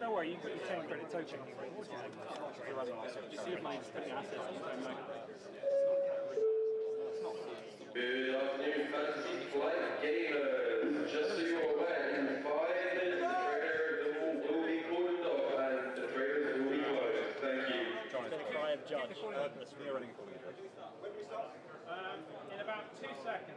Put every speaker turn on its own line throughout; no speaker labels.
Don't worry, you've got your 10 credit toe checking.
Good afternoon, fantasy flight gamers. Just so you're aware, in 5 minutes, the trader will be called off and the trailers will be closed. Thank you.
I have judged. In about 2 seconds.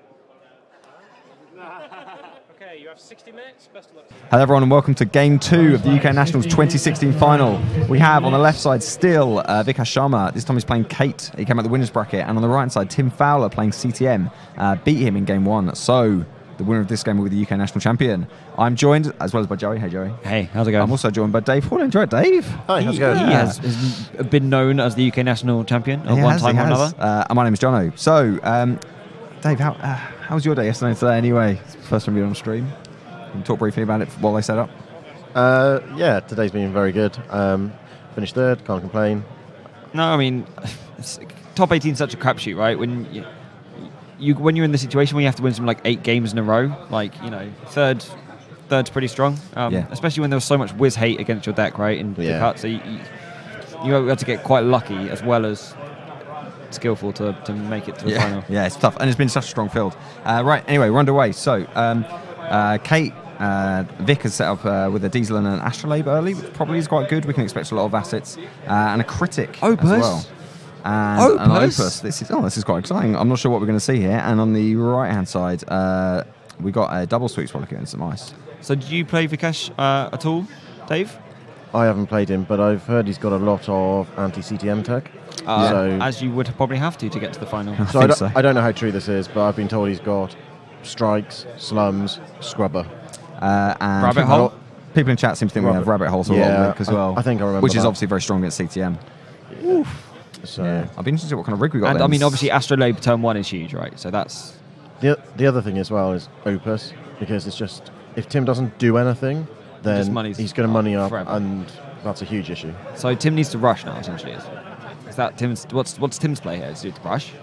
Okay, you have 60 minutes. Best of luck.
Hello everyone and welcome to Game 2 of the UK Nationals 2016 final. We have on the left side still Vikash Sharma. This time he's playing Kate. He came out the winner's bracket. And on the right side, Tim Fowler playing CTM. Beat him in Game 1. So the winner of this game will be the UK National Champion. I'm joined as well as by Joey. Hey Joey.
Hey, how's it going?
I'm also joined by Dave Hoyland. Right, Dave?
Hi, how's it going?
He has been known as the UK National Champion at one time or another.
And my name is Johno. So, Dave, how was your day yesterday and today anyway? It's the first time you're on stream. Can you talk briefly about it while they set up?
Yeah, today's been very good. Finished third, can't complain.
No, I mean, top 18 is such a crapshoot, right? When when you're in the situation where you have to win some like 8 games in a row, like, you know, third's pretty strong. Especially when there was so much whiz hate against your deck, right? In the cut, so you had to get quite lucky as well as skillful to make it to the final. Yeah,
it's tough, and it's been such a strong field. Right, anyway, we're underway. So, Kate, Vic has set up with a Diesel and an Astrolabe early, which probably is quite good. We can expect a lot of assets and a critic
Opus
as well. And an Opus. This is quite exciting. I'm not sure what we're going to see here. And on the right-hand side, we got a double sweep swallow and some ice.
So, did you play Vikash at all, Dave?
I haven't played him, but I've heard he's got a lot of anti-CTM tech.
As you would probably have to get to the final.
I don't know how true this is, but I've been told he's got strikes, slums, scrubber.
And
rabbit hole?
People in chat seem to think we have rabbit holes a lot as well.
I think I remember
which is
that.
obviously very strong against CTM.
Oof. So
I'll be interested to see what kind of rig we got.
And
then.
I mean, obviously, Astrolabe turn 1 is huge, right? So that's
the other thing as well is Opus, because it's just if Tim doesn't do anything, then he's going to money up, forever. And that's a huge issue.
So Tim needs to rush now, essentially. Is that Tim's? What's Tim's play here? Is to rush?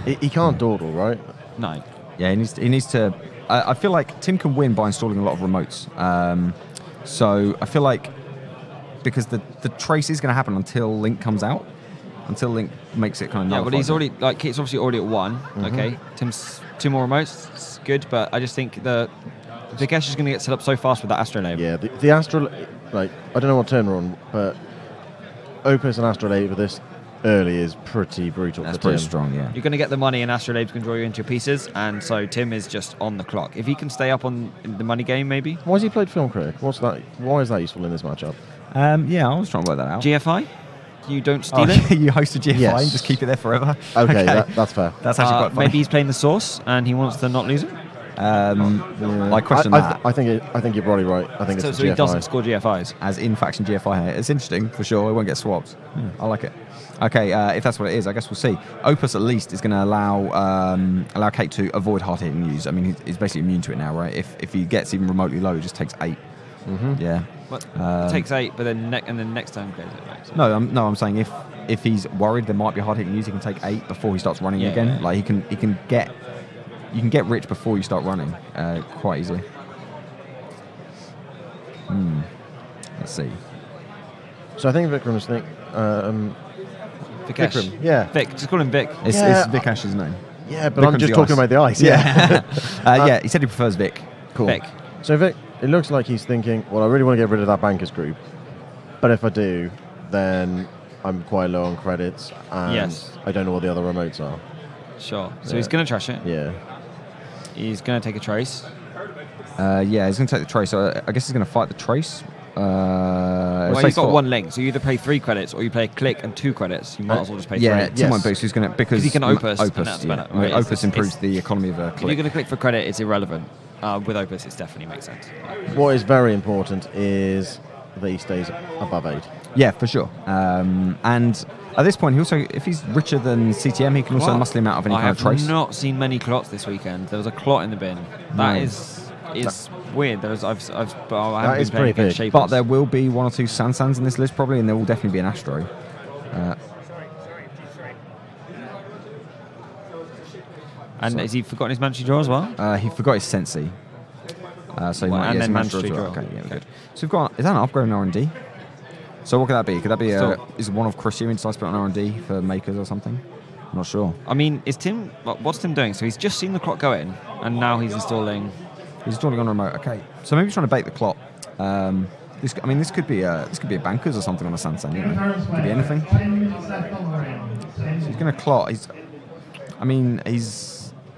He can't dawdle, right?
No.
Yeah, he needs to. I feel like Tim can win by installing a lot of remotes. So I feel like because the trace is going to happen until Link comes out, until Link makes it kind of.
Yeah, but he's already Kate's obviously already at 1. Mm-hmm. Okay, Tim's 2 more remotes. It's good, but I just think the Vikash is going to get set up so fast with that Astrolabe.
Yeah, the Astrolabe, like, I don't know what turn we're on, but Opus and Astrolabe this early is pretty brutal.
That's pretty strong, yeah.
You're going to get the money, and Astrolabe can draw you into your pieces, and so Tim is just on the clock. If he can stay up on the money game, maybe.
Why has he played Film Critic? What's that? Why is that useful in this matchup?
Yeah, I was trying to work that out.
GFI? You don't steal it?
You host a GFI and just keep it there forever?
Okay. That's fair.
That's actually quite funny.
Maybe he's playing the source, and he wants to not lose it?
I question that.
I think you're probably right. I think it's
so he doesn't score GFIs.
As in faction GFI here. It's interesting for sure. It won't get swapped. I like it. Okay, if that's what it is, I guess we'll see. Opus at least is going to allow Kate to avoid hard hitting use. I mean, he's basically immune to it now, right? If he gets even remotely low, he just takes 8.
Mm-hmm.
Yeah.
It takes 8, but then next time clears it, right? So.
No, I'm saying if he's worried there might be hard hitting use, he can take 8 before he starts running again. Yeah. Like you can get rich before you start running quite easily. Let's see.
So I think Vikram's think.
Vikash.
Vikram, yeah.
Vic, just call him Vic.
It's Vikash's name.
Yeah, but Vikram's I'm just talking about the ice.
Yeah. Yeah, he said he prefers Vic.
Cool.
Vic.
So Vic, it looks like he's thinking, well, I really want to get rid of that bankers group, but if I do, then I'm quite low on credits, and I don't know what the other remotes are.
Sure. So he's going to trash it.
Yeah.
He's going to take a trace.
Yeah, he's going to take the trace. So I guess he's going to fight the trace.
Well, you've got 1 link, so you either pay 3 credits or you play a click and 2 credits. You might as well just pay 3.
Yeah, Tim won't boost. He's going to because
he can Opus.
Opus,
and that's better.
Opus improves the economy of a click.
If you're going to click for credit, it's irrelevant. With Opus, it definitely makes sense.
What is very important is that he stays above 8.
Yeah, for sure. And at this point, he also, if he's richer than CTM, he can also muscle him out of any kind of trace.
I have not seen many clots this weekend. There was a clot in the bin. That is weird. I haven't been playing against Shapers.
But there will be 1 or 2 Sansans in this list probably, and there will definitely be an Astro.
And has he forgotten his Manchi draw as well?
He forgot his Sensi. So you
Well,
might
and
get
then
some
mandatory
mandatory
draw.
Okay, yeah, we're good. So we've got, is that an upgrade in R&D? So what could that be? Could that be is one of Chris Ewing decides to put on R&D for makers or something? I'm not sure.
I mean, what's Tim doing? So he's just seen the clock go in, and now he's installing.
He's installing on a remote. Okay, so maybe he's trying to bait the clock. This could be a bankers or something on a Sansan. You know? Could be anything. So he's going to clock.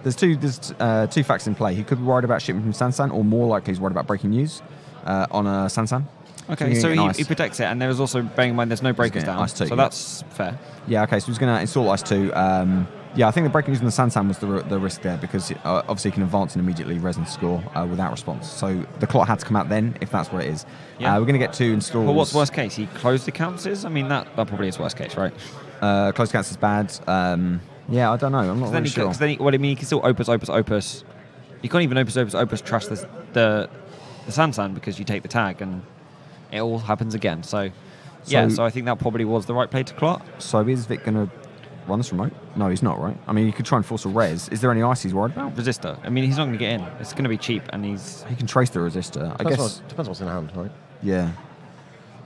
There's two facts in play. He could be worried about shipping from Sansan, or more likely he's worried about breaking news on a Sansan.
Okay, so he protects it, and there is also, bearing in mind, there's no breakers down,
ice too,
so that's fair.
Yeah, okay, so he's going to install ice 2. I think the breaking news on the Sansan was the risk there, because obviously he can advance and immediately resin score without response. So the clock had to come out then, if that's what it is.
Yeah.
We're going to get 2 installs.
But what's worst case? He closed accounts is? I mean, that probably is worst case, right?
Closed accounts is bad. I don't know. I'm not really sure.
He can still opus. You can't even opus trust the Sansan, because you take the tag and it all happens again. So I think that probably was the right play to clock.
So is Vic going to run this remote? No, he's not, right? I mean, he could try and force a res. Is there any ice he's worried about?
Resistor. I mean, he's not going to get in. It's going to be cheap, and he
can trace the resistor. I guess
depends what's in hand, right?
Yeah.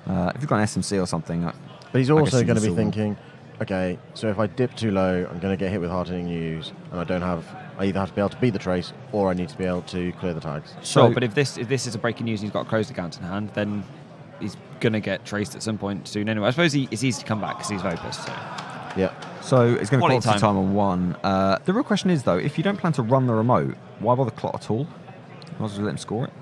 If you've got an SMC or something.
But he's also going to be thinking, okay, so if I dip too low, I'm going to get hit with hard-hitting news, and I either have to be able to beat the trace, or I need to be able to clear the tags.
Sure, but if this is a breaking news and he's got a closed account in hand, then he's going to get traced at some point soon anyway. I suppose it's easy to come back because he's Opus. So.
Yeah.
So it's going to quality time on 1. The real question is, though, if you don't plan to run the remote, why bother clot at all? You might as well let him score it.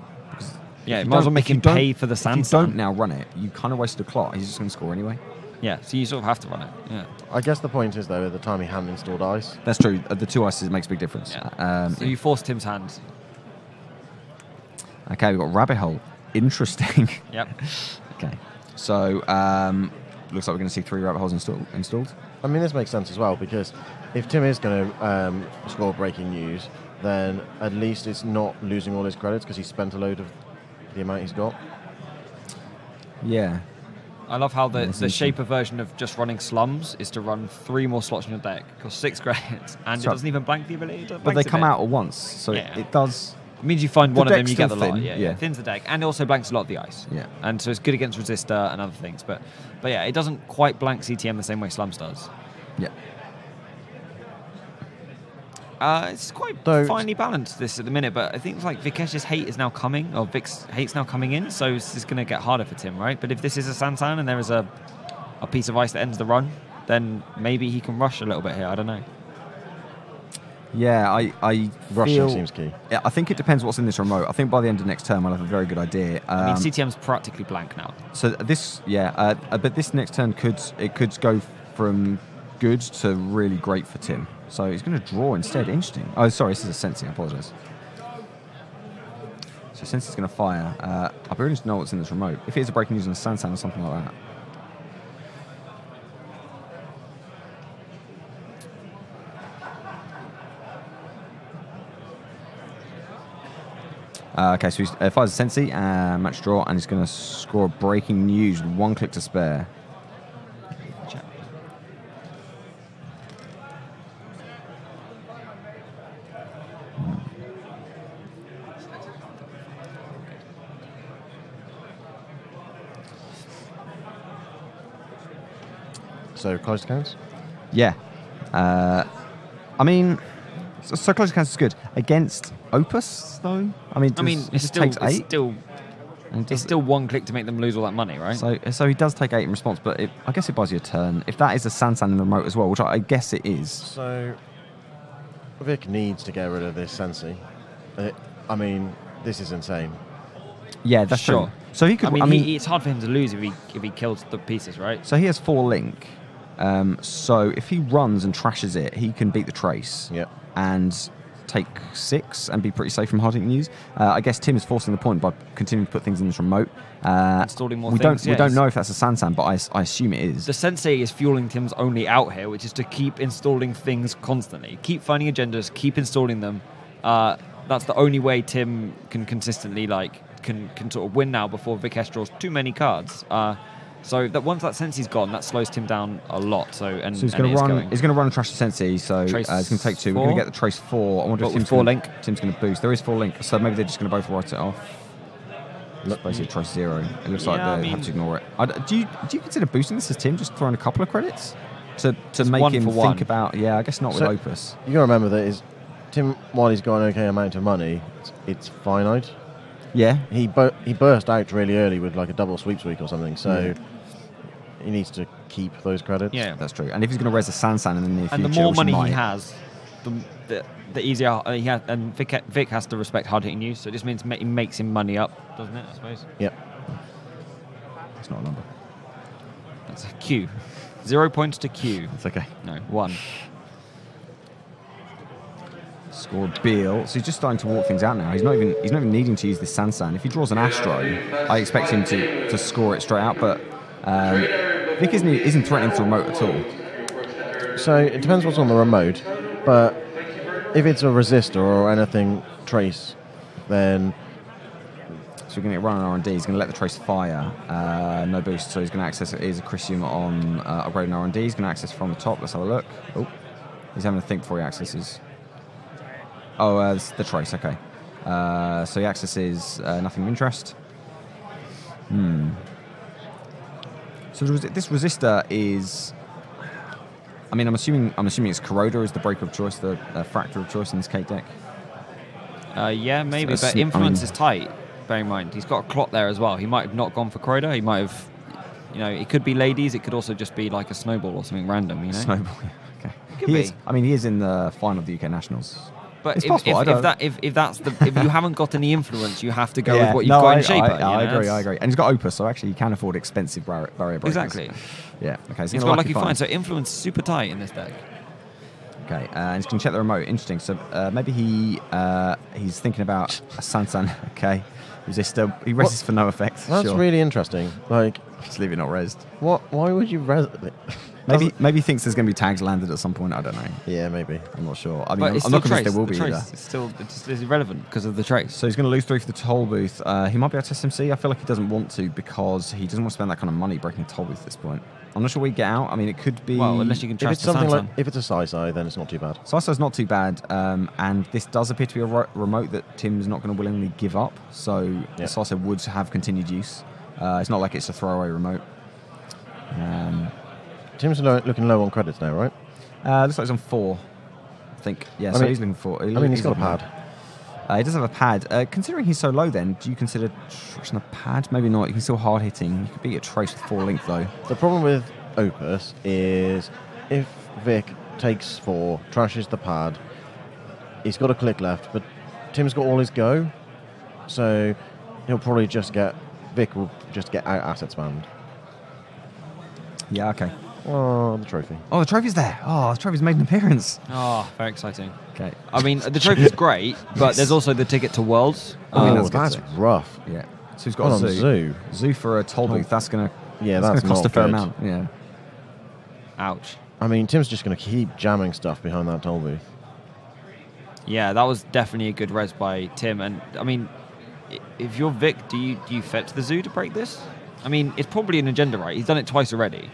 You might as well make him pay for the Sansan.
If you don't now run it, you kind of wasted a clot. He's just going to score anyway.
Yeah, so you sort of have to run it. Yeah.
I guess the point is, though, at the time he hadn't installed ice.
That's true. The 2 ices makes a big difference.
Yeah. So you forced Tim's hand.
Okay, we've got Rabbit Hole. Interesting.
Yep.
Okay. So looks like we're going to see 3 Rabbit Holes installed.
I mean, this makes sense as well, because if Tim is going to score breaking news, then at least it's not losing all his credits because he spent a load of the amount he's got.
Yeah.
I love how the shaper version of just running slums is to run 3 more slots in your deck, cost 6 credits, and it doesn't even blank the ability.
But they come out at once, so it does.
It means you find one of them, you get the lot.
Yeah.
It thins the deck, and it also blanks a lot of the ice.
Yeah.
And so it's good against Resistor and other things. But yeah, it doesn't quite blank CTM the same way Slums does.
Yeah.
It's quite finely balanced this at the minute, but I think it's like Vikash's hate is now coming, or Vic's hate's now coming in, so it's just going to get harder for Tim, right? But if this is a Sansan and there is a piece of ice that ends the run, then maybe he can rush a little bit here. I don't know.
Yeah, I
rushing seems key.
Yeah, I think it depends what's in this remote. I think by the end of next term, I'll have a very good idea.
I mean, CTM's practically blank now.
So this, but this next turn could go from good to really great for Tim. So he's going to draw instead. Interesting. Oh, sorry, this is a Sensi. I apologise. So Sensi's going to fire. I'll be really to know what's in this remote. If it is a breaking news on a Sansan or something like that. Okay, so he fires a Sensi, match draw, and he's going to score breaking news with 1 click to spare.
So closed accounts?
Yeah. I mean, so closed accounts is good. Against Opus, though?
It takes 8. It's still 1 click to make them lose all that money, right?
So he does take 8 in response, but I guess it buys you a turn. If that is a Sansan in the remote as well, which I guess it is.
So Vic needs to get rid of this Sensi. This is insane.
Yeah, that's
sure.
True. So he could.
It's hard for him to lose if he kills the pieces, right?
So he has 4 link. So if he runs and trashes it, he can beat the trace.
Yeah.
And take 6 and be pretty safe from hard-hitting news. I guess Tim is forcing the point by continuing to put things in this remote.
Installing more things.
We don't know if that's a Sansan, but I assume it is.
The Sensei is fueling Tim's only out here, which is to keep installing things constantly. Keep finding agendas, keep installing them. That's the only way Tim can consistently can sort of win now before Vikash draws too many cards. So that once that Sensi's gone, that slows Tim down a lot. So
he's going to run. He's going to run and trash the Sensi. So he's going to take 2. 4. We're going to get the Trace 4. I wonder if Tim's going to boost. There is 4 link. So maybe they're just going to both write it off. It's basically Trace 0. It looks like they have to ignore it. Do you consider boosting this as Tim, just throwing a couple of credits to make him think about? Yeah, I guess not with Opus.
You got to remember that Tim, while he's got an okay amount of money, it's finite.
Yeah,
he burst out really early with like a double sweeps week or something. So. Yeah. He needs to keep those credits.
Yeah,
that's true. And if he's going to raise a Sansan in the near future,
and the more money he has, the easier he has. And Vic has to respect hard hitting use, so it just means it makes him money up, doesn't it? I suppose.
Yep.
It's not a number.
That's a Q. 0 points to Q.
It's okay.
No, 1.
Scored Beal. So he's just starting to walk things out now. He's not even needing to use this Sansan. If he draws an Astro, I expect him to score it straight out, but. Vic isn't threatening to remote at all.
So it depends what's on the remote, but if it's a resistor or anything trace, then...
So we're going to run on R&D. He's going to let the Trace fire. No boost, so he's going to access it. Here's a Christian on upgrading R&D. He's going to access from the top. Let's have a look. Oh, he's having a think before he accesses. Oh, it's the Trace, okay. So he accesses nothing of interest. So this resistor is, I mean, I'm assuming it's Corroder is the breaker of choice, the fractor of choice in this Kate deck.
Yeah, maybe, but influence is tight. Bear in mind, he's got a clot there as well. He might have not gone for Corroder. He might have, it could be ladies. It could also just be like a snowball or something random.
Snowball. Okay. He is in the final of the UK Nationals.
But if you haven't got any influence, you have to go with what you've got in Shaper.
I agree. And he's got Opus, so actually he can afford expensive barrier breakers.
Exactly.
Yeah. Okay. So
he's got Lucky Find. So influence is super tight in this deck.
Okay. And he's going to check the remote. Interesting. So maybe he's thinking about a Sansan. Okay. Resistor. He rests for no effect.
That's really interesting. Like,
just leave it not resed.
Why would you res?
Maybe he thinks there's going to be tags landed at some point. I don't know.
Yeah, maybe.
I'm not sure. I mean, I'm not convinced there will be either.
It's irrelevant because of the trace.
So he's going to lose 3 for the toll booth. He might be able to SMC. I feel like he doesn't want to because he doesn't want to spend that kind of money breaking a toll booth at this point. I'm not sure we get out. I mean, it could be...
Well, unless you can trust
if it's a Sai, then it's not too bad.
Sai's not too bad. And this does appear to be a remote that Tim's not going to willingly give up. So the Sai would have continued use. It's not like it's a throwaway remote.
Tim's looking low on credits now, right?
Looks like he's on 4, I think. Yeah, so he's looking for...
he's got a pad.
He does have a pad. Considering he's so low then, do you consider trashing a pad? Maybe not. You can still hard hitting. You could beat a Trace with 4 link though.
The problem with Opus is if Vic takes 4, trashes the pad, he's got a click left, but Tim's got all his go, so he'll probably Vic will just get out assets banned.
Yeah, okay.
Oh, the trophy.
Oh, the trophy's there. Oh, the trophy's made an appearance.
Oh, very exciting.
Okay.
I mean, the trophy's great, but there's also the ticket to Worlds.
That's rough.
Yeah. So he's got a Zoo. Zoo for a toll booth. That's going to cost a fair amount. Yeah.
Ouch.
I mean, Tim's just going to keep jamming stuff behind that toll booth.
Yeah, that was definitely a good res by Tim. And, I mean, if you're Vic, do you fetch the Zoo to break this? I mean, it's probably an agenda, right? He's done it twice already.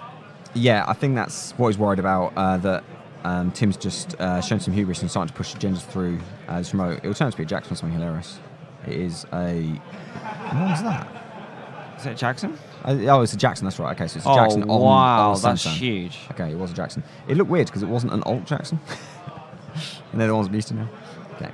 Yeah, I think that's what he's worried about, that Tim's just shown some hubris and starting to push agendas through this remote. It will turn out to be a Jackson or something hilarious. It is a... What was that?
Is it Jackson?
It's a Jackson, that's right. Okay, so it's a Jackson on...
wow,
on
that's
Sansan.
huge.
Okay, it was a Jackson. It looked weird because it wasn't an alt Jackson. And they're the ones I'm used to now. Okay.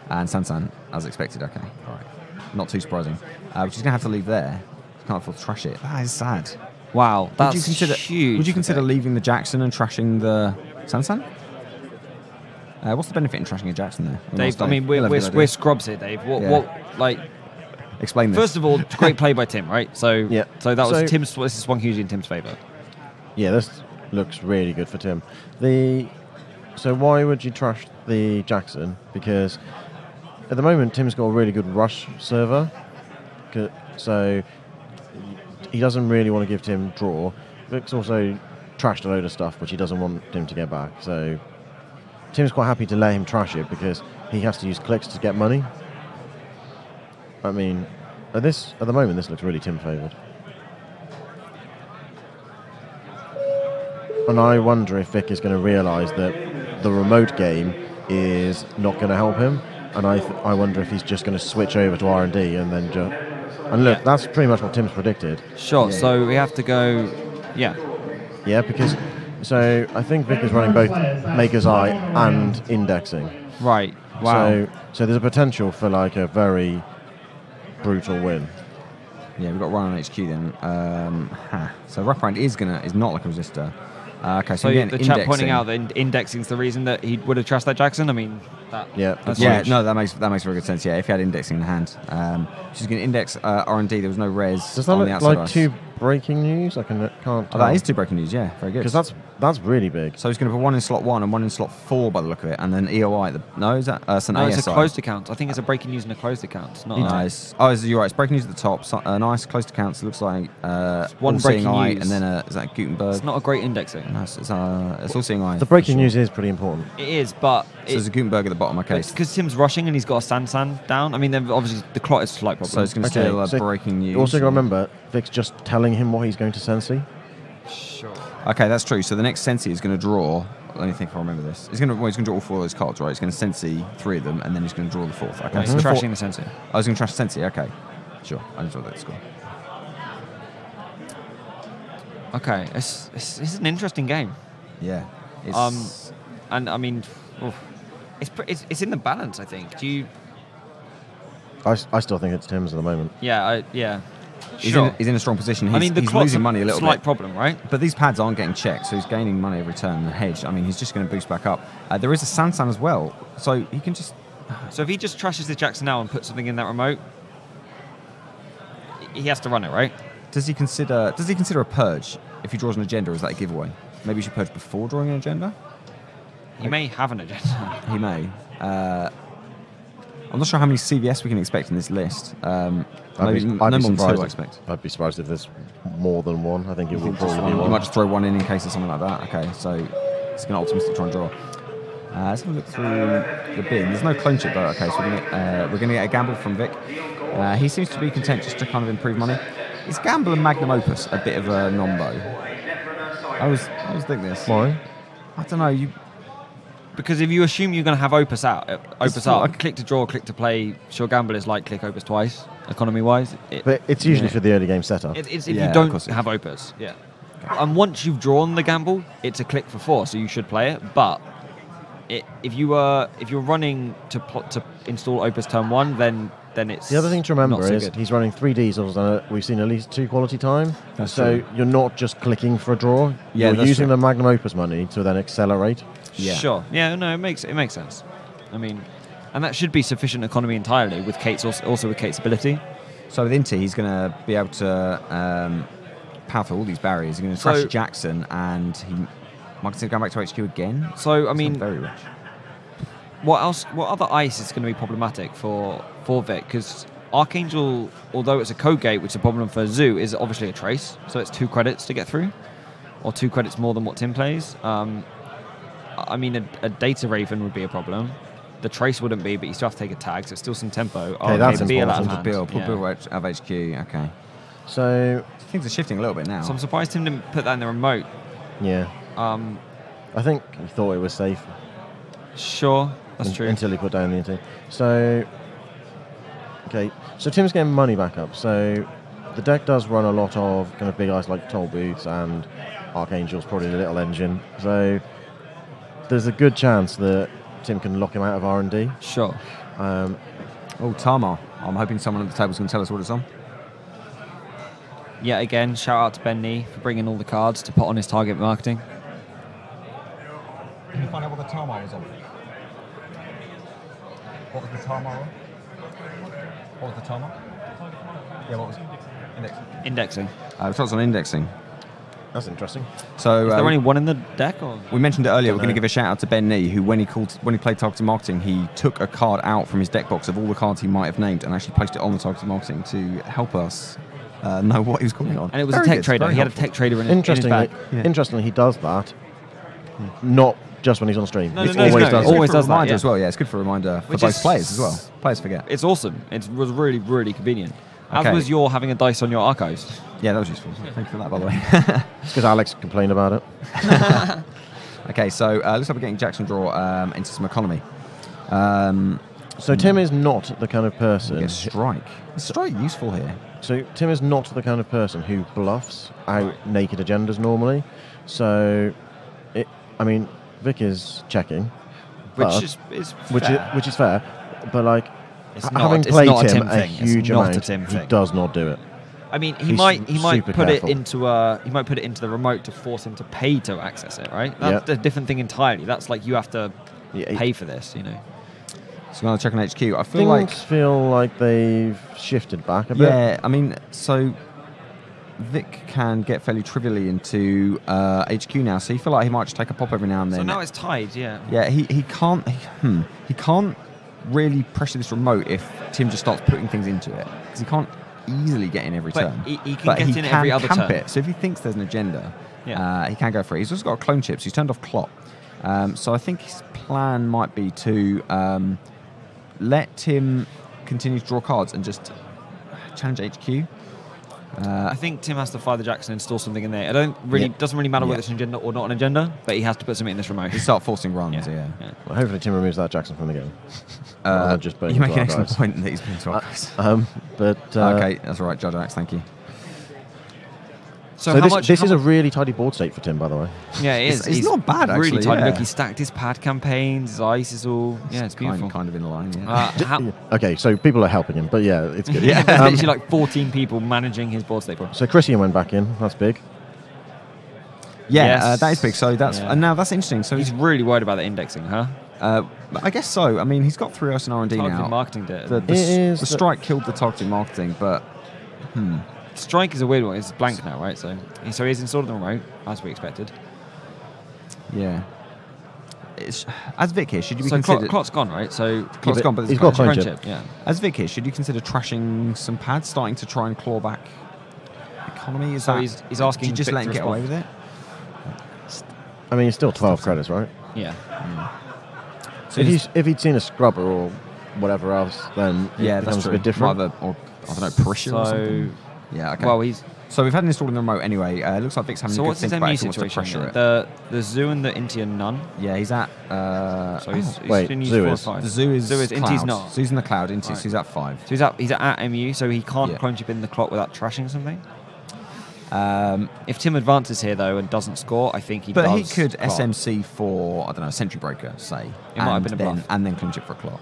And Sansan, as expected. Okay, all right. Not too surprising. Which is going to have to leave there. Can't afford to trash it. That is sad.
Wow, that's huge.
Would you consider leaving the Jackson and trashing the Sansan? What's the benefit in trashing a Jackson there?
Dave, I mean, we're scrubs here, Dave. Explain this. First of all, great play by Tim, right? So that was Tim's. This swung hugely in Tim's favour.
Yeah, this looks really good for Tim. So why would you trash the Jackson? Because at the moment, Tim's got a really good rush server. So he doesn't really want to give Tim draw. Vic's also trashed a load of stuff which he doesn't want Tim to get back. So Tim's quite happy to let him trash it because he has to use clicks to get money. I mean, at the moment, this looks really Tim favoured. And I wonder if Vic is going to realise that the remote game is not going to help him, and I wonder if he's just going to switch over to R&D and then just... And look, that's pretty much what Tim's predicted.
Sure, so we have to go... Yeah.
Yeah, because... So I think Vic is running both Maker's Eye and indexing.
Right, wow.
So there's a potential for like a very brutal win.
Yeah, we've got run on HQ then. So rough round is not like a resistor. Okay, so
the chap pointing out that indexing is the reason that he would have trashed that Jackson. I mean,
that makes very good sense. Yeah, if he had indexing in hand, she's going to index R&D. There was no res.
Does that
on
look
the outside
like
ice.
two breaking news? I can't.
Oh,
Tell.
that is two breaking news. Yeah, very good.
Because that's really big.
So he's going to put one in slot 1 and one in slot 4 by the look of it, and then EOI. Is that it's an ASI?
It's a closed account. I think it's a breaking news and a closed account. Not
nice. You're right. It's breaking news at the top. So, nice closed account. So it looks like
one breaking
eye,
news,
and then is that Gutenberg?
It's not a great indexing.
No, it's all seeing eye.
The breaking news is pretty important.
It is, but
so there's a Gutenberg at the bottom. Okay,
because Tim's rushing and he's got a San down. I mean, then obviously the clot is a slight problem.
So it's going to steal breaking news.
You also got to remember, Vic's just telling him what he's going to Sensi.
Sure.
Okay, that's true. So the next Sensi is going to draw. Let me think if I remember this. He's going to draw all 4 of those cards, right? He's going to Sensi 3 of them, and then he's going to draw the 4th. Okay,
He's trashing the Sensi.
I was going to trash Sensi. Okay, sure. I enjoy that score.
Okay, it's an interesting game.
Yeah.
And I mean, it's in the balance. I think. Do you?
I still think it's Tim's at the moment.
Yeah.
He's in a strong position. He's losing money a little bit.
Slight problem, right?
But these pads aren't getting checked, so he's gaining money every turn. The hedge, I mean, he's just going to boost back up. There is a Sansan as well, so he can just...
So if he just trashes the Jackson now and puts something in that remote, he has to run it, right?
Does he consider a purge if he draws an agenda, or is that a giveaway? Maybe he should purge before drawing an agenda?
He may have an agenda.
He may. I'm not sure how many CVS we can expect in this list.
I'd be surprised.
Expect.
I'd be surprised if there's more than one. I think it will probably be one.
You might just throw one in case of something like that. Okay, so it's going to optimistic try and draw. Let's have a look through the bin. There's no clone chip though. Okay, so we're going to get a gamble from Vic. He seems to be content just to kind of improve money. Is gamble and magnum opus a bit of a nombo? I was thinking this.
Why?
I don't know.
Because if you assume you're going to have opus out, click to draw, click to play, sure, gamble is like click opus twice, economy-wise.
But it's usually for the early game setup.
It's if you don't have opus, yeah. Okay. And once you've drawn the gamble, it's a click for 4, so you should play it. But if you're running to install opus turn 1, then it's
the other thing to remember
not so
is
good.
he's running 3 diesels and we've seen at least 2 quality time.
That's
so
true.
you're not just clicking for a draw.
Yeah,
you're using the magnum opus money to then accelerate.
Yeah.
Sure. Yeah. No, it makes sense. I mean, and that should be sufficient economy entirely with Kate's also with Kate's ability.
So with Inti, he's going to be able to power through all these barriers. He's going to trash Jackson, and he might consider going back to HQ again.
So I mean,
very rich.
What else? What other ice is going to be problematic for Vic? Because Archangel, although it's a code gate, which is a problem for Zoo, is obviously a trace. So it's 2 credits to get through, or 2 credits more than what Tim plays. I mean, a Data Raven would be a problem. The trace wouldn't be, but you still have to take a tag, so it's still some tempo.
That's
Bill out of
important.
hand.
Put Bill out of HQ, okay.
So
things are shifting a little bit now.
So I'm surprised Tim didn't put that in the remote.
Yeah. I think he thought it was safe.
Sure, that's true.
Until he put down the NT. So, okay. So Tim's getting money back up. So the deck does run a lot of kind of big eyes like Toll Boots, and Archangel's probably the little engine. So there's a good chance that Tim can lock him out of R&D.
Sure.
Tamar. I'm hoping someone at the table's going to tell us what it's on.
Yeah, again, shout out to Ben Nee for bringing all the cards to put on his target marketing.
Can you find out what the Tamar was on? What was the Tamar on? What was the Tamar? Yeah, what was it?
Indexing.
It was on indexing.
That's interesting.
So
is there only one in the deck? Or?
We mentioned it earlier. We're going to give a shout out to Ben Nee, who when he played targeted marketing, he took a card out from his deck box of all the cards he might have named and actually placed it on the targeted marketing to help us know what he was calling on.
And it was a tech trader. He had a tech trader in his bag.
Interestingly, he does that. Not just when he's on stream.
Always
does
that
as well. Yeah, it's good for a reminder for both players as well. Players forget.
It's awesome. It was really, really convenient. As was your having a dice on your archives.
Yeah, that was useful. Thank you for that, by the way.
It's because Alex complained about it.
Okay, so looks like we're getting Jackson draw into some economy.
So Tim is not the kind of person...
Get strike. Is strike useful here?
So Tim is not the kind of person who bluffs out naked agendas normally. So, Vic is checking.
Which is fair.
Which is fair. But, like,
It's not-
having
it's
played
not a
Tim
Tim
a
thing. It's
huge
not a
amount,
Tim
he
thing.
does not do it.
I mean, he
He's
might
super
put
careful.
it into the remote to force him to pay to access it, right? That's
Yeah.
a different thing entirely. That's like you have to
Yeah,
pay for this, you know.
So I'm going to check on HQ. I
Things feel like they've shifted back a bit.
Yeah, I mean, so Vic can get fairly trivially into HQ now, so you feel like he might just take a pop every now and then.
So now it's tied, yeah.
Yeah, he can't really pressure this remote if Tim just starts putting things into it, because he can't easily get in every
But
turn.
he can
But
get in every other
camp
turn.
it. So if he thinks there's an agenda,
Yeah.
he can go for it. He's also got a clone chip, so he's turned off Clot. So I think his plan might be to let Tim continue to draw cards and just challenge HQ.
I think Tim has to fire the Jackson and install something in there. Doesn't really matter whether it's an agenda or not an agenda, but he has to put something in this remote.
He start forcing runs, yeah.
Well, hopefully Tim removes that Jackson from the game. Rather than just
You make an excellent
guys.
point that he's been to our guys.
Okay,
that's all right, Judge Alex, thank you.
So this is a really tidy board state for Tim, by the way.
Yeah, it is.
It's not bad,
Really
actually,
tidy.
yeah.
Look, he stacked his pad campaigns, his ice is all... Yeah, it's beautiful.
Kind of in line, yeah.
Okay, so people are helping him, but yeah, it's good.
Yeah, there's literally like 14 people managing his board state for him.
So Christian went back in. That's big.
Yeah,
Yes.
that is big. So that's
Yeah.
and now that's interesting. So
He's really worried about the indexing, huh?
I guess so. I mean, he's got 3 OS and R&D
Targeted
now.
marketing did.
The strike killed the targeting marketing, but
Strike is a weird one. It's blank now, right? So he's installed the remote, as we expected.
yeah. As Vic here, should you be
So
considered?
Clot's gone, right? So
Clot's gone, but
he's got
clone
clone
chip.
chip.
Yeah.
As Vic here, should you consider trashing some pads, starting to try and claw back economy?
So he's asking
Do you just
Vic
let him
to
get away
respond.
with it?
I mean, it's still 12 credits, right?
Yeah.
So
If he'd seen a scrubber or whatever else, then
yeah,
it
that's
becomes
true.
a bit different.
Or I don't know, pressure or something. Yeah, okay.
Well, he's...
So we've had him installed in the remote anyway. It looks like Vic's having
So
a good
what's his
think about
MU
if he wants to
situation?
pressure it.
The Zoo and the Inti are none.
Yeah, he's at.
So he's
wait,
been used
Zoo
4 or
is.
5.
The Zoo is
Inti's
cloud.
not.
Zoo's in the cloud. Inti's
Right.
he's at 5.
So he's at MU, so he can't
Yeah.
clone chip in the clock without trashing something. If Tim advances here though and doesn't score, I think he
But
does.
he could
clock.
SMC for, I don't know, a Sentry Breaker, say.
It might have been a
then,
bluff.
And then clinch it for a clock.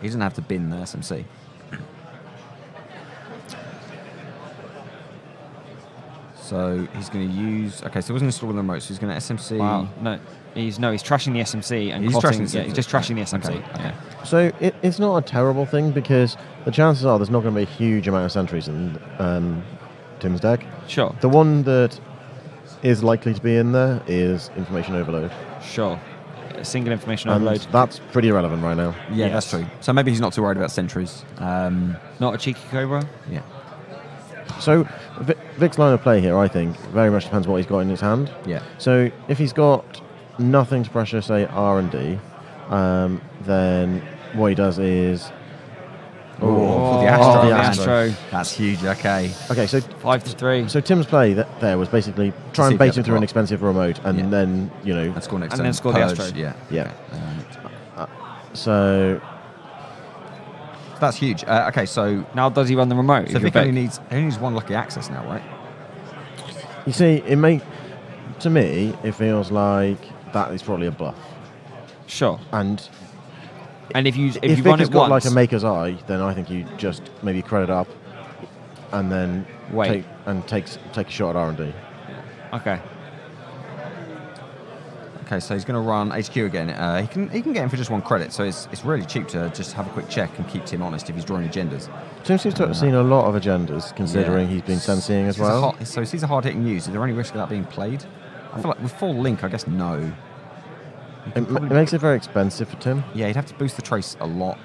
He doesn't have to bin the SMC. So he's going to use... Okay, so he wasn't installing the remote, so he's going to SMC...
Wow, he's trashing the SMC and
He's
clotting,
trashing the
he's just trashing the SMC.
Okay,
Yeah.
So it's not a terrible thing because the chances are there's not going to be a huge amount of sentries in Tim's deck.
Sure.
The one that is likely to be in there is Information Overload.
Sure. A single information
And
overload.
that's pretty irrelevant right now.
Yeah,
Yes.
that's true. So maybe he's not too worried about sentries.
Not a cheeky Cobra.
Yeah.
So Vic's line of play here, I think, very much depends what he's got in his hand.
Yeah.
So if he's got nothing to pressure, say R&D, then what he does is...
Oh, for the
Oh,
Astro.
the
man.
Astro.
That's huge, okay.
Okay, so
5-3.
So Tim's play there was basically try
see
and
if he
bait
has
him
a
through an
block.
expensive remote and
Yeah.
then,
And score next
And
turn.
then score the
Purge,
Astro.
Yeah.
Yeah.
Okay.
So
That's huge. Okay, so
Now does he run the remote?
So
if you're
Vic only
Vic?
needs one lucky access now, right?
you see, to me, it feels like that is probably a bluff.
Sure.
And
And if you
if
run
Vic has
it
got
once,
like a maker's eye, then I think you just maybe credit up and then
Wait.
take a shot at R&D.
okay.
Okay, so he's going to run HQ again. He can get him for just 1 credit, so it's really cheap to just have a quick check and keep Tim honest if he's drawing agendas.
Tim seems to have seen a lot of agendas, considering he's been sensing as well.
So if he's a hard-hitting use, is there any risk of that being played? I feel like with full link, I guess no.
It makes it very expensive for Tim.
Yeah, he'd have to boost the trace a lot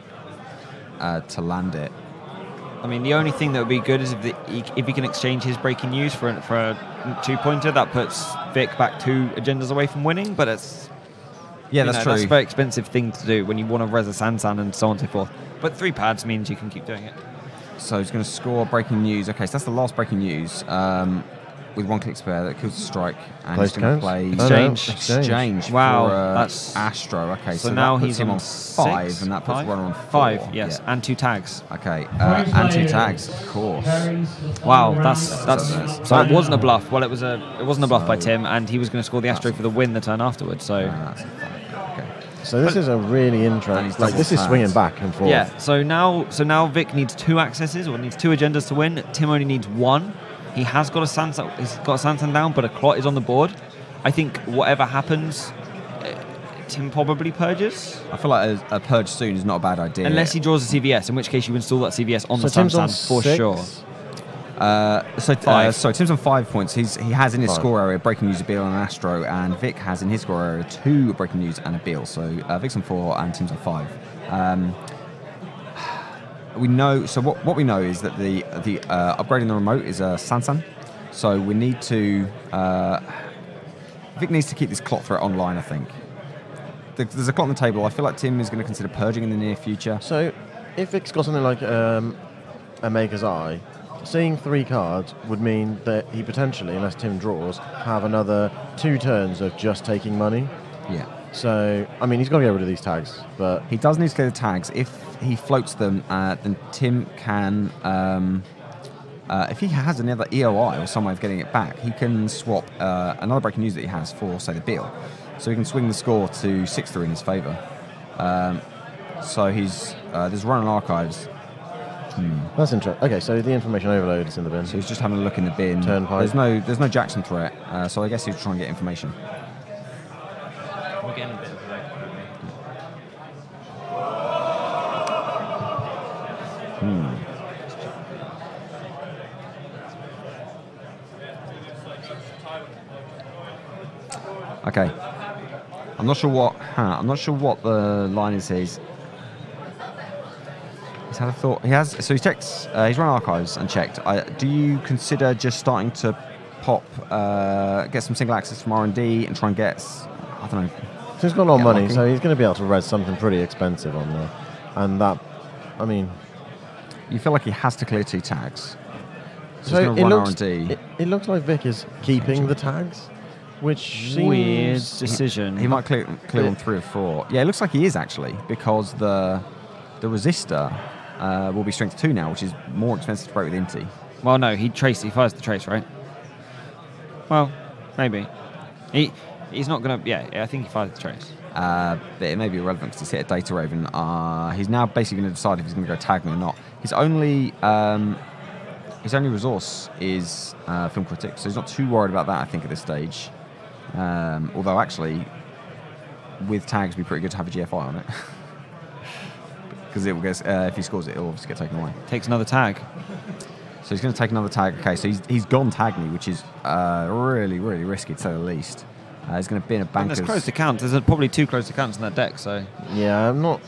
to land it.
I mean, the only thing that would be good is if he can exchange his breaking news for a 2-pointer. That puts Vic back 2 agendas away from winning. But it's
That's true.
That's a very expensive thing to do when you want to res a Sansan and so on and so forth. But 3 pads means you can keep doing it.
So he's going to score breaking news. Okay, so that's the last breaking news. With 1 click spare that kills the strike, and
Place
he's going to play
exchange.
for,
Wow, that's
Astro. Okay,
so
so
now
that puts
he's
him
on
on 5,
6?
and that puts
5?
Runner on 4.
5, yes,
Yeah.
and 2 tags.
Okay, and 2 tags, of course.
Wow, that's so it wasn't a bluff. Well, it wasn't a bluff by
So-
Tim, and he was going to score the Astro for the win the turn afterwards. So
That's a 5. Okay.
So this is a really
And
interesting.
he's
Like, this is
double
swinging
tagged.
back and forth.
yeah, so now Vic needs 2 accesses or needs 2 agendas to win. Tim only needs 1. He has got a Sansan. He's got a Sansan down, but a Clot is on the board. I think whatever happens, Tim probably purges.
I feel like a purge soon is not a bad idea.
Unless he draws a CVS, in which case you install that CVS on
So
the
Tim's on
Sansan for
6.
sure.
So Tim's on 5 points. He has in his
5.
score area breaking news, a Beal, and an Astro, and Vic has in his score area 2 breaking news and a Beal. So Vic's on 4 and Tim's on 5. We know. So what we know is that the upgrading the remote is a Sansan. So we need to. Vic needs to keep this clock threat online. I think there's a clock on the table. I feel like Tim is going to consider purging in the near future.
So if Vic's got something like a Maker's Eye, seeing 3 cards would mean that he potentially, unless Tim draws, have another 2 turns of just taking money.
Yeah.
So, I mean, he's got to get rid of these tags, but
He does need to clear the tags. If he floats them, then Tim can, if he has another EOI or some way of getting it back, he can swap another breaking news that he has for, say, the Beal. So he can swing the score to 6-3 in his favour. So there's run on archives.
that's interesting. Okay, so the information overload is in the bin.
So he's just having a look in the bin.
Turnpike.
There's no Jackson threat. So I guess he's trying to get information.
We're getting a bit of
Okay. I'm not sure what the line is. He's had a thought. So he's checked. He's run archives and checked. Do you consider just starting to pop, get some single access from R&D and try and get, I don't know.
So he's got a lot of
Get
money,
lucky.
so he's going to be able to res something pretty expensive on there. And that, I mean...
You feel like he has to clear 2 tags. So
So
he's going
it
to run
looks,
R&D.
it looks like Vic is keeping the tags, which
weird
seems...
decision.
He might clear on 3 or 4. Yeah, it looks like he is actually, because the resistor will be strength 2 now, which is more expensive to break with Inti.
Well, no, he fires the trace, right? Well, maybe. He's not going to... Yeah, I think he fires the trace.
But it may be irrelevant because he's hit a data raven. He's now basically going to decide if he's going to go tag me or not. His only resource is film critic, so he's not too worried about that, I think, at this stage. Although actually, with tags, it'd be pretty good to have a GFI on it, because it will get if he scores it, it'll obviously get taken away.
Takes another tag.
So he's going to take another tag. Okay, so he's gone tag me, which is really, really risky to say the least. He's going to bin a
And
banker's.
there's closed accounts. There's probably 2 closed accounts in that deck, so...
Yeah, I'm not...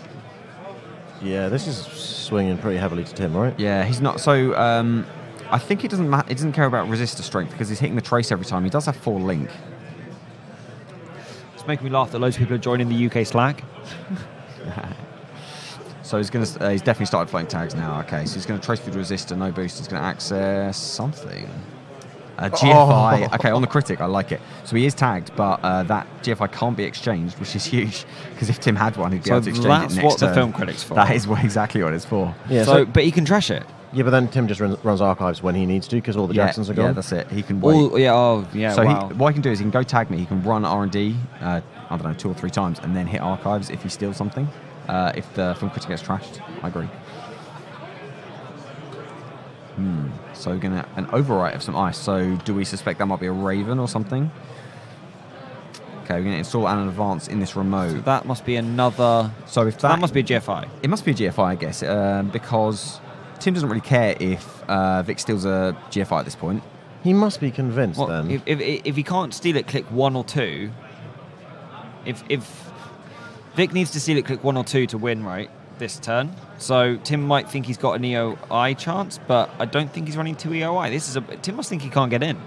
Yeah, this is swinging pretty heavily to Tim, right?
Yeah, he's not. So I think he doesn't care about resistor strength because he's hitting the trace every time. He does have 4 link.
It's making me laugh that loads of people are joining the UK Slack.
So he's definitely started floating tags now. Okay, so he's going to trace through the resistor, no boost. He's going to access something. A GFI. Okay, on the critic, I like it. So he is tagged, but that GFI can't be exchanged, which is huge. Because if Tim had one, he'd be
So
able to exchange
that's
it next
what the
turn.
film critic's for.
That is exactly what it's for.
Yeah,
So, but he can trash it.
yeah, but then Tim just runs archives when he needs to because all the Jacksons are gone.
Yeah, that's it. He can wait.
So
So what he can do is he can go tag me. He can run R&D, I don't know, 2 or 3 times, and then hit archives if he steals something. If the film critic gets trashed, I agree. So we're gonna an overwrite of some ice. So do we suspect that might be a Raven or something? Okay, we're gonna install an advance in this remote.
that must be another...
So if
that must be a GFI.
It must be a GFI, I guess, because Tim doesn't really care if Vic steals a GFI at this point.
He must be convinced
Well,
then.
if he can't steal it, click 1 or 2. If Vic needs to steal it, click 1 or 2 to win, right, this turn. So Tim might think he's got an EOI chance, but I don't think he's running 2 EOI. Tim must think he can't get in.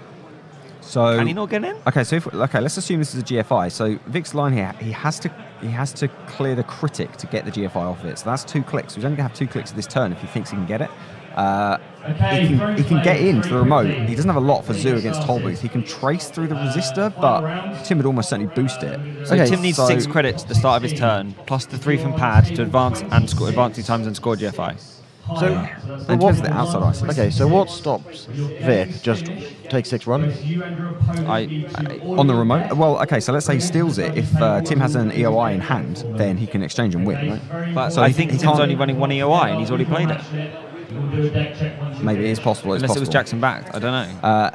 So
Can he not get in?
Okay, so let's assume this is a GFI. So Vic's line here, he has to clear the critic to get the GFI off it. So that's 2 clicks. So he's only going to have 2 clicks this turn if he thinks he can get it. He can get into the remote. He doesn't have a lot for Zoo against Tollbooth. He can trace through the resistor, but Tim would almost certainly boost it.
So Tim needs 6 credits at the start of his turn, plus the 3 from pad to advance and score advance 2 times and score GFI.
So,
and what's the outside ISIS?
Okay, so what stops Vic just take 6 run?
On the remote? Well, okay, so let's say he steals it. If Tim has an EOI in hand, then he can exchange and win, right?
But so I think Tim's only running 1 EOI and he's already played it.
Maybe it is possible.
Unless it was Jackson backed, I don't know.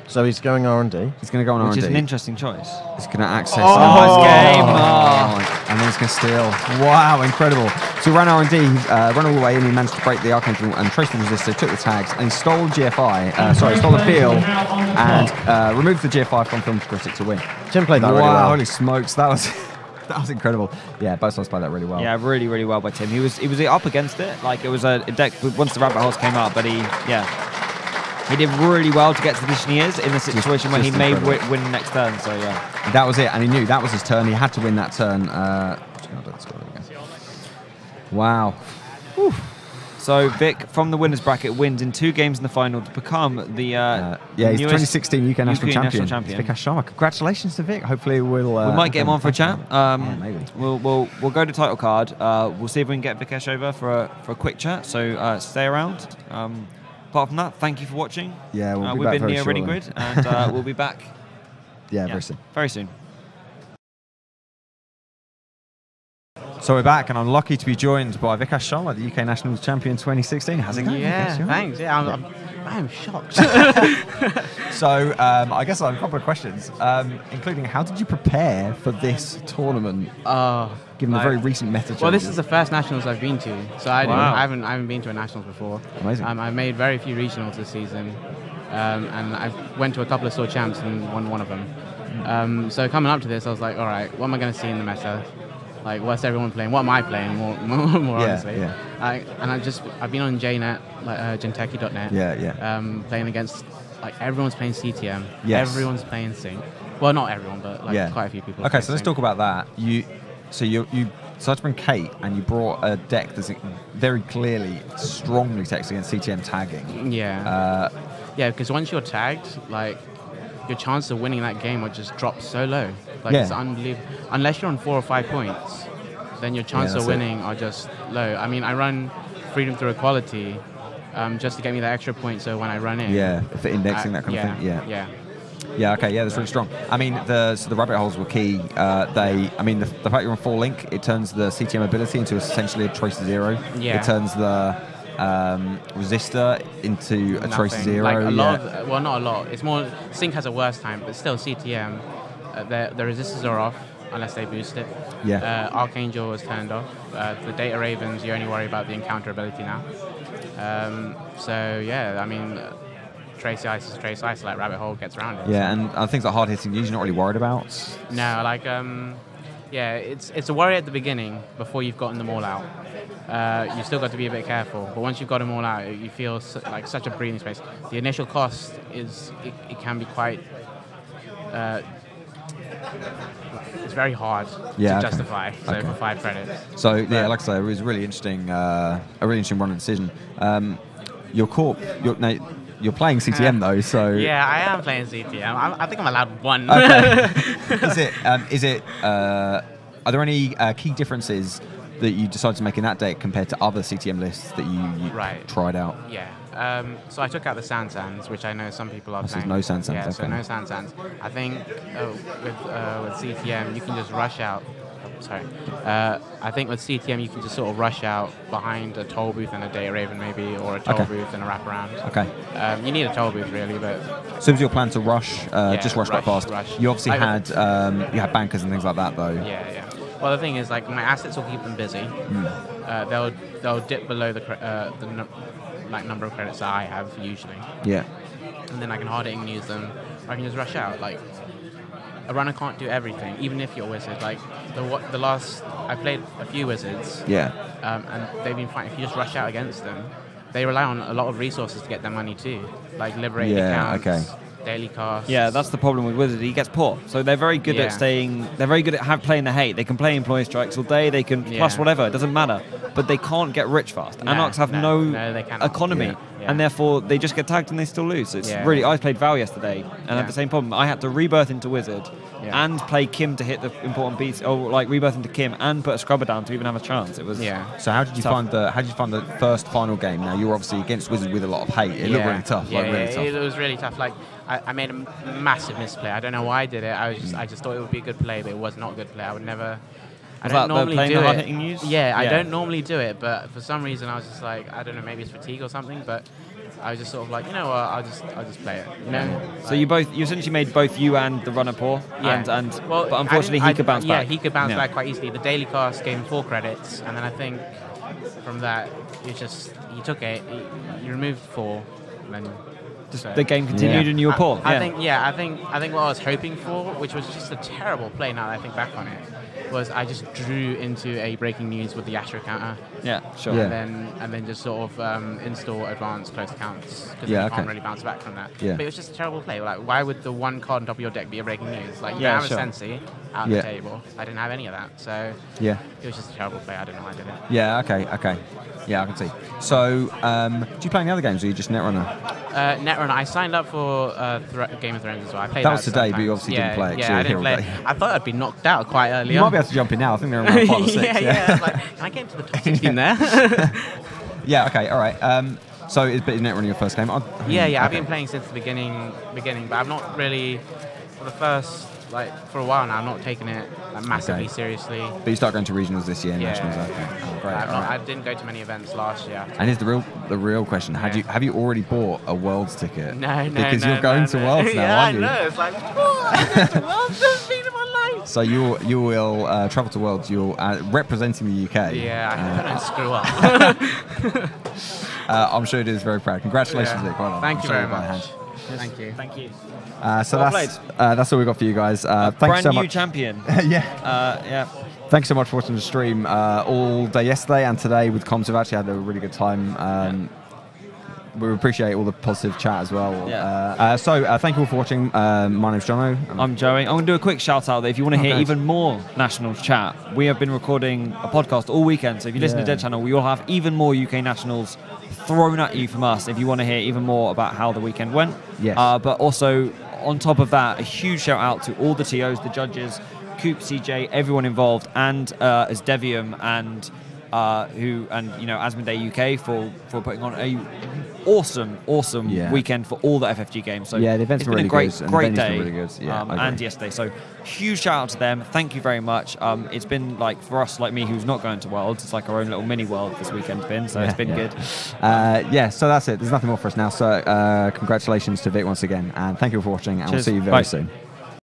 So he's going R&D.
He's going to go on R&D.
Which is an interesting choice.
He's going to access...
nice game.
And then he's going to steal. Wow, incredible. So he ran R&D, ran all the way in, he managed to break the Archangel and trace the resistor, took the tags, and he stole GFI, stole the peel, and removed the GFI from Film Critic to win.
Tim played that really well.
Wow, holy smokes, that was incredible. Yeah, both sides played that really well.
Yeah, really, really well by Tim. He was up against it. Like, it was a deck once the rabbit holes came up, but he did really well to get to the position he is in the situation where he may win the next turn. So yeah,
that was it, and he knew that was his turn. He had to win that turn. Wow. Whew.
So Vic from the winners bracket wins in 2 games in the final to become the
he's 2016 UK National Champion.
Champion.
Vikash Sharma. Congratulations to Vic. Hopefully we
might get him on for a chat.
Maybe
we'll go to title card. We'll see if we can get Vikash over for a quick chat. So stay around. Apart from that, thank you for watching.
Yeah, we'll be
we've
back
been
very
near
shortly.
Reading Grid, and we'll be back.
Yeah, very soon.
Very soon.
So we're back, and I'm lucky to be joined by Vikash Sharma, the UK Nationals Champion 2016. How's it going?
Yeah, thanks. Yeah, I'm shocked.
So I guess I have a couple of questions, including how did you prepare for this tournament? Given the very recent meta changes.
Well, this is the first Nationals I've been to, so I haven't been to a Nationals before.
Amazing.
I've made very few regionals this season, and I went to a couple of store champs and won one of them. So coming up to this, I was like, all right, what am I going to see in the meta? Like, what's everyone playing? What am I playing? More honestly.
Yeah.
I've been on JNet, like genteki.net. Playing against, like, everyone's playing CTM.
Yes.
Everyone's playing Sync. Well, not everyone, but like quite a few people.
Okay, so let's talk about that. You decided to bring Kate, and you brought a deck that's very clearly strongly texts against CTM tagging.
Yeah. Because once you're tagged, like, your chance of winning that game would just drop so low. Like, it's unbelievable. Unless you're on 4 or 5 points, then your chance of winning are just low. I mean, I run Freedom Through Equality just to get me that extra point, so when I run in...
Yeah, for indexing, that kind of thing. Yeah, okay, that's really strong. I mean, the rabbit holes were key. The fact you're on 4 link, it turns the CTM ability into essentially a trace 0.
Yeah.
It turns the resistor into a trace 0.
Like not a lot. It's more, Sync has a worse time, but still CTM, the resistors are off unless they boost it.
Yeah.
Archangel is turned off. The Data Ravens, you only worry about the encounter ability now. Trace Ice, like Rabbit Hole gets around it.
Yeah, and things like hard hitting, you're not really worried about.
No, like it's a worry at the beginning before you've gotten them all out. You've still got to be a bit careful, but once you've got them all out, you feel like such a breathing space. The initial cost it can be quite. It's very hard to justify. So for 5 credits.
So like I say, it was really interesting. A really interesting run of decision. You're playing CTM though, so
yeah, I am playing CTM. I think I'm allowed 1.
Okay. Are there any key differences that you decided to make in that deck compared to other CTM lists that you tried out?
Yeah. So I took out the Sands, which I know some people are playing.
No Sands.
Yeah, so no Sands. I think with CTM you can just rush out. I think with CTM you can just sort of rush out behind a toll booth and a Data Raven maybe, or a toll booth and a wraparound.
Okay.
You need a toll booth really, but...
So was your plan to rush, just rush quite fast?
Rush.
You obviously had bankers and things like that though.
Yeah. Well, the thing is, like, my assets will keep them busy. They'll dip below the number of credits that I have usually.
Yeah.
And then I can hard hitting use them. Or I can just rush out. Like, a runner can't do everything, even if you're a wizard. Like I played a few wizards.
Yeah.
And they've been fine. If you just rush out against them, they rely on a lot of resources to get their money too, like liberated accounts. daily casts.
Yeah, that's the problem with Wizard. He gets poor. So they're very good at staying. They're very good at playing the hate. They can play employee strikes all day. They can plus whatever. It doesn't matter. But they can't get rich fast. Anarchs have no economy, and therefore they just get tagged and they still lose. It's really. I played Val yesterday and had the same problem. I had to rebirth into Wizard and play Kim to hit the important beats, or like rebirth into Kim and put a scrubber down to even have a chance. It was
So how did you find the first final game? Now you were obviously against Wizard with a lot of hate. It looked really tough. Really tough.
It was really tough. Like I made a massive misplay. I don't know why I did it. I just thought it would be a good play, but it was not a good play. I would never. I don't normally do it. I don't normally do it, but for some reason I was just like, I don't know, maybe it's fatigue or something, but I was just sort of like, you know what, I'll just play it. You know?
So you essentially made both you and the runner poor, but unfortunately he could bounce back.
Yeah, he could bounce back quite easily. The daily cast gave him 4 credits, and then I think from that he took 8, he removed 4, and then.
The game continued and you were poor.
I think what I was hoping for, which was just a terrible play now that I think back on it, was I just drew into a breaking news with the Astro counter.
Yeah, sure.
And then just sort of install advanced close counts because you can't really bounce back from that.
Yeah.
But it was just a terrible play. Like, why would the one card on top of your deck be a breaking news? Like, you have a Sensi out on the table. I didn't have any of that, so it was just a terrible play. I don't know why I did it.
Yeah. Okay. Yeah, I can see. So, do you play any other games, or are you just Netrunner?
Netrunner. I signed up for Game of Thrones as well. I played
that was today, but you obviously didn't play it.
Yeah, I didn't play it. I thought I'd be knocked out quite early on.
You might be able to jump in now. I think they're around 5 or 6.
Yeah. Like, can I get into the top 16 there?
Yeah, okay, all right. So is Netrunner your first game?
I've been playing since the beginning, but I've not really, for the first, for a while now, I've not taken it massively seriously.
But you start going to regionals this year, nationals. Okay. Oh, great.
I didn't go to many events last year.
And here's the real question: have you already bought a Worlds ticket?
No,
because you're going to Worlds now, aren't you?
I know. It's like, what? Worlds has been in my life.
So you will travel to Worlds. You'll representing the UK.
Yeah, I couldn't screw up.
I'm sure it is very proud. Congratulations, Vic. Well done.
Thank you very much.
Yes.
Thank you.
So that's all we got for you guys. Thanks
brand
so
new
much.
champion.
Yeah. Thanks so much for watching the stream all day yesterday and today with comms. We've actually had a really good time. We appreciate all the positive chat as well. So thank you all for watching. My name's Johno.
I'm Joey. I'm going to do a quick shout out that if you want to hear even more Nationals chat, we have been recording a podcast all weekend. So if you listen to Dead Channel, we will have even more UK Nationals thrown at you from us if you want to hear even more about how the weekend went.
Yes.
But also, on top of that, a huge shout out to all the TOs, the judges, Coop, CJ, everyone involved, and as Devium and Asmodee UK for putting on a awesome weekend for all the FFG games. So
the events
it's
were
been
really
a great day.
Really good.
And yesterday. So huge shout out to them. Thank you very much. It's been for us, like me, who's not going to Worlds, it's like our own little mini world this weekend's been. So it's been good.
So that's it. There's nothing more for us now. So congratulations to Vic once again, and thank you all for watching. And we'll see you very soon.